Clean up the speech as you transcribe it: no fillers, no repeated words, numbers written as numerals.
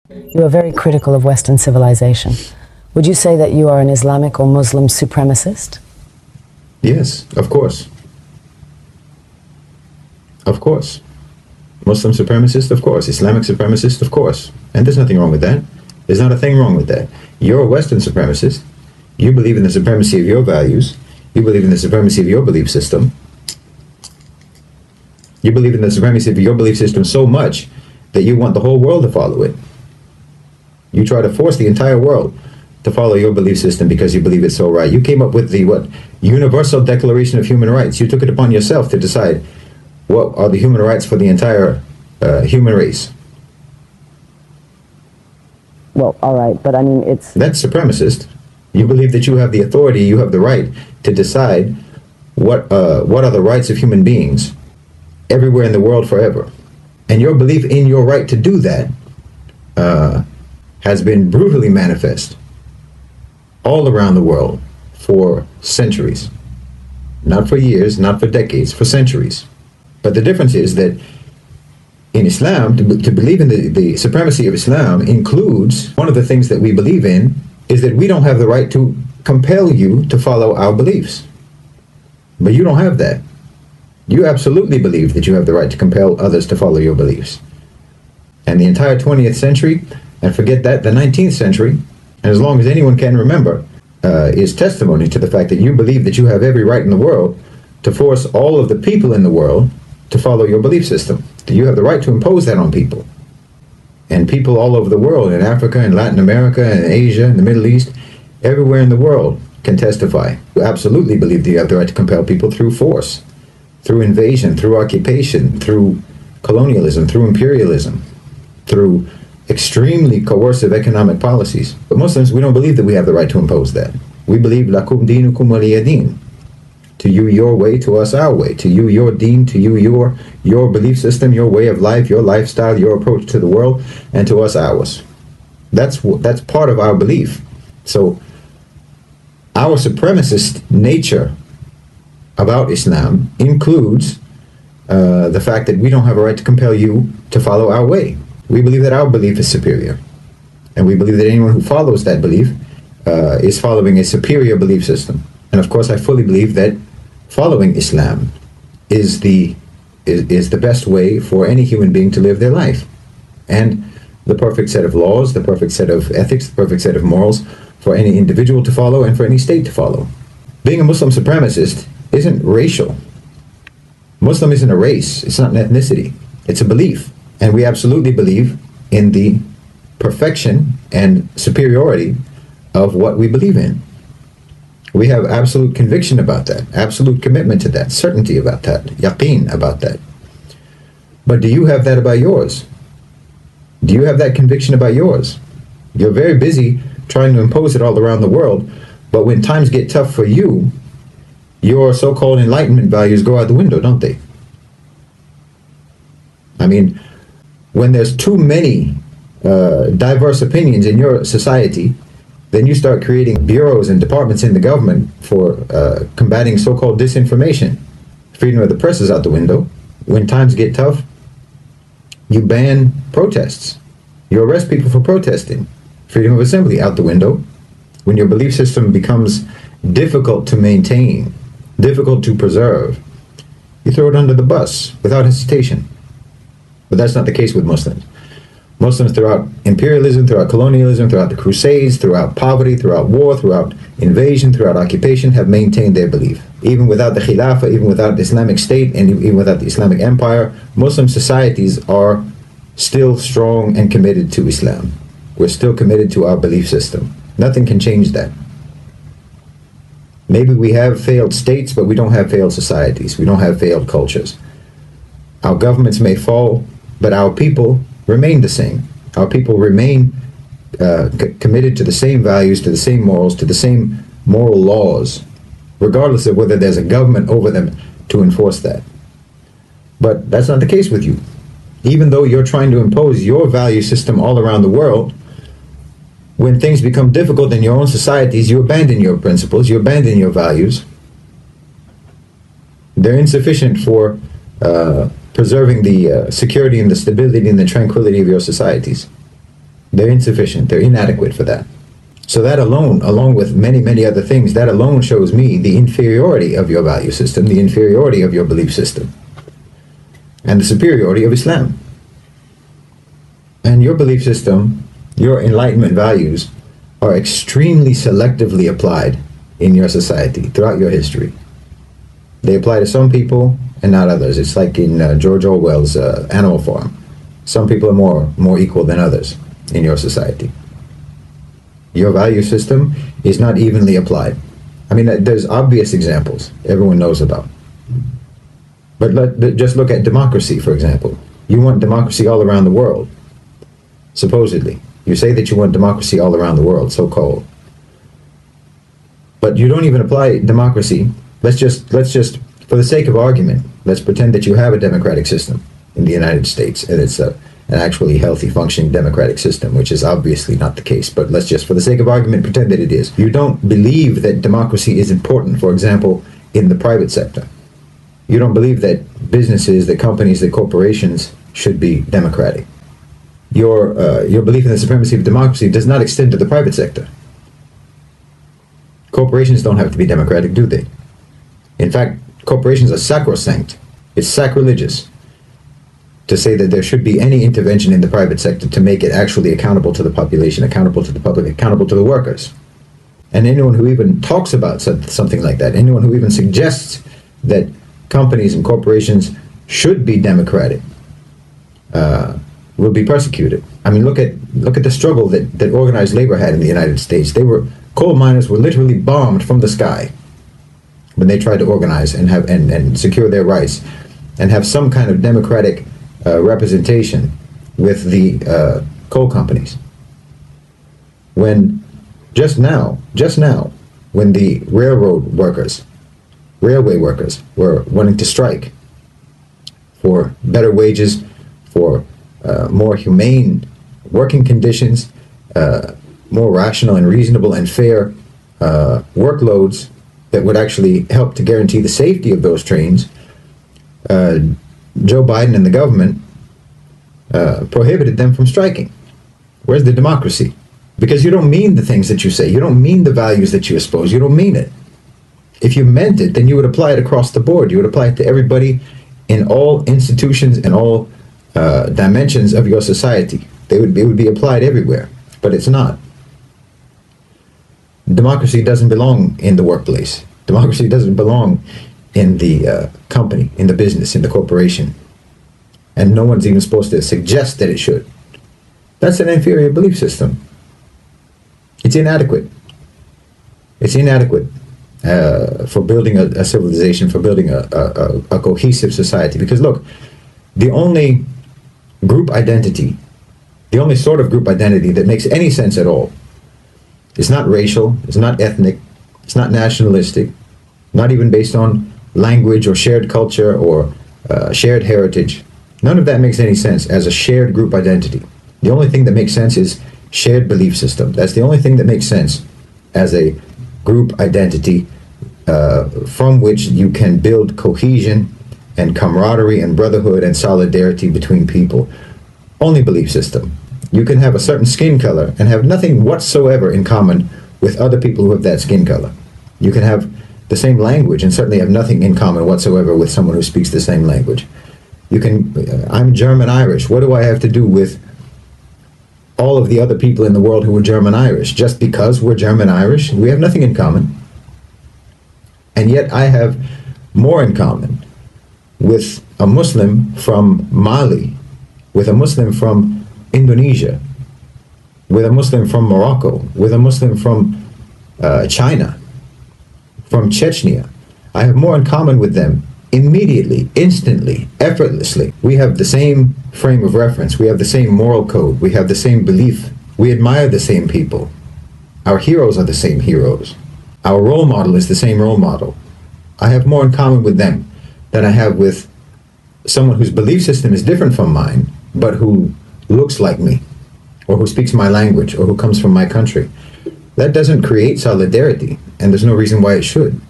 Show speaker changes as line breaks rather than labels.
You are very critical of Western civilization. Would you say that you are an Islamic or Muslim supremacist?
Yes, of course. Of course. Muslim supremacist, of course. Islamic supremacist, of course. And there's nothing wrong with that. There's not a thing wrong with that. You're a Western supremacist. You believe in the supremacy of your values. You believe in the supremacy of your belief system. You believe in the supremacy of your belief system so much that you want the whole world to follow it. You try to force the entire world to follow your belief system because you believe it's so right. You came up with the Universal Declaration of Human Rights. You took it upon yourself to decide what are the human rights for the entire human race.
Well, all right, but I mean,
That's supremacist. You believe that you have the authority, you have the right to decide what are the rights of human beings everywhere in the world forever. And your belief in your right to do that has been brutally manifest all around the world for centuries. Not for years, not for decades, for centuries. But the difference is that in Islam, to believe in the supremacy of Islam includes, one of the things that we believe in is that we don't have the right to compel you to follow our beliefs. But you don't have that. You absolutely believe that you have the right to compel others to follow your beliefs. And the entire 20th century, and forget that, the 19th century, and as long as anyone can remember, is testimony to the fact that you believe that you have every right in the world to force all of the people in the world to follow your belief system. You have the right to impose that on people. And people all over the world, in Africa, in Latin America, in Asia, in the Middle East, everywhere in the world can testify. You absolutely believe that you have the right to compel people through force, through invasion, through occupation, through colonialism, through imperialism, through extremely coercive economic policies. But Muslims, we don't believe that we have the right to impose that. We believe lakum dinukum waliya din. To you your way, to us our way. To you your deen, to you your belief system, your way of life, your lifestyle, your approach to the world, and to us ours. That's part of our belief. So our supremacist nature about Islam includes the fact that we don't have a right to compel you to follow our way. We believe that our belief is superior. And we believe that anyone who follows that belief is following a superior belief system. And of course, I fully believe that following Islam is the best way for any human being to live their life. And the perfect set of laws, the perfect set of ethics, the perfect set of morals for any individual to follow and for any state to follow. Being a Muslim supremacist isn't racial. Muslim isn't a race. It's not an ethnicity. It's a belief. And we absolutely believe in the perfection and superiority of what we believe in. We have absolute conviction about that, absolute commitment to that, certainty about that, yaqeen about that. But do you have that about yours? Do you have that conviction about yours? You're very busy trying to impose it all around the world, but when times get tough for you, your so-called enlightenment values go out the window, don't they? I mean, when there's too many diverse opinions in your society, then you start creating bureaus and departments in the government for combating so-called disinformation. Freedom of the press is out the window. When times get tough, you ban protests. You arrest people for protesting. Freedom of assembly out the window. When your belief system becomes difficult to maintain, difficult to preserve, you throw it under the bus without hesitation. But that's not the case with Muslims. Muslims throughout imperialism, throughout colonialism, throughout the Crusades, throughout poverty, throughout war, throughout invasion, throughout occupation, have maintained their belief. Even without the Khilafah, even without the Islamic State, and even without the Islamic Empire, Muslim societies are still strong and committed to Islam. We're still committed to our belief system. Nothing can change that. Maybe we have failed states, but we don't have failed societies. We don't have failed cultures. Our governments may fall, but our people remain the same. Our people remain committed to the same values, to the same morals, to the same moral laws, regardless of whether there's a government over them to enforce that. But that's not the case with you. Even though you're trying to impose your value system all around the world, when things become difficult in your own societies, you abandon your principles, you abandon your values. They're insufficient for preserving the security and the stability and the tranquility of your societies. They're insufficient. They're inadequate for that. So that alone, along with many, many other things, that alone shows me the inferiority of your value system, the inferiority of your belief system, and the superiority of Islam. And your belief system, your Enlightenment values, are extremely selectively applied in your society throughout your history. They apply to some people and not others. It's like in George Orwell's Animal Farm. Some people are more equal than others in your society. Your value system is not evenly applied. I mean, there's obvious examples everyone knows about. But just look at democracy, for example. You want democracy all around the world, supposedly. You say that you want democracy all around the world, so-called. But you don't even apply democracy. Let's just, for the sake of argument, let's pretend that you have a democratic system in the United States, and it's an actually healthy, functioning democratic system, which is obviously not the case. But let's just, for the sake of argument, pretend that it is. You don't believe that democracy is important, for example, in the private sector. You don't believe that businesses, that companies, that corporations should be democratic. Your belief in the supremacy of democracy does not extend to the private sector. Corporations don't have to be democratic, do they? In fact, corporations are sacrosanct. It's sacrilegious to say that there should be any intervention in the private sector to make it actually accountable to the population, accountable to the public, accountable to the workers. And anyone who even talks about something like that, anyone who even suggests that companies and corporations should be democratic, will be persecuted. I mean, look at the struggle that organized labor had in the United States. Coal miners were literally bombed from the sky when they tried to organize and have and secure their rights and have some kind of democratic representation with the coal companies. When just now, when the railway workers were wanting to strike for better wages, for more humane working conditions, more rational and reasonable and fair workloads that would actually help to guarantee the safety of those trains, Joe Biden and the government prohibited them from striking. Where's the democracy? Because you don't mean the things that you say. You don't mean the values that you espouse. You don't mean it. If you meant it, then you would apply it across the board. You would apply it to everybody in all institutions and all dimensions of your society. It would be applied everywhere, but it's not. Democracy doesn't belong in the workplace. Democracy doesn't belong in the company, in the business, in the corporation. And no one's even supposed to suggest that it should. That's an inferior belief system. It's inadequate. It's inadequate for building a civilization, for building a cohesive society. Because look, the only group identity, the only sort of group identity that makes any sense at all, it's not racial, it's not ethnic, it's not nationalistic, not even based on language or shared culture or shared heritage. None of that makes any sense as a shared group identity. The only thing that makes sense is shared belief system. That's the only thing that makes sense as a group identity from which you can build cohesion and camaraderie and brotherhood and solidarity between people. Only belief system. You can have a certain skin color and have nothing whatsoever in common with other people who have that skin color. You can have the same language and certainly have nothing in common whatsoever with someone who speaks the same language. You can, I'm German Irish. What do I have to do with all of the other people in the world who are German Irish? Just because we're German Irish, we have nothing in common. And yet I have more in common with a Muslim from Mali, with a Muslim from Indonesia, with a Muslim from Morocco, with a Muslim from China, from Chechnya. I have more in common with them immediately, instantly, effortlessly. We have the same frame of reference. We have the same moral code. We have the same belief. We admire the same people. Our heroes are the same heroes. Our role model is the same role model. I have more in common with them than I have with someone whose belief system is different from mine, but who looks like me, or who speaks my language, or who comes from my country. That doesn't create solidarity, and there's no reason why it should.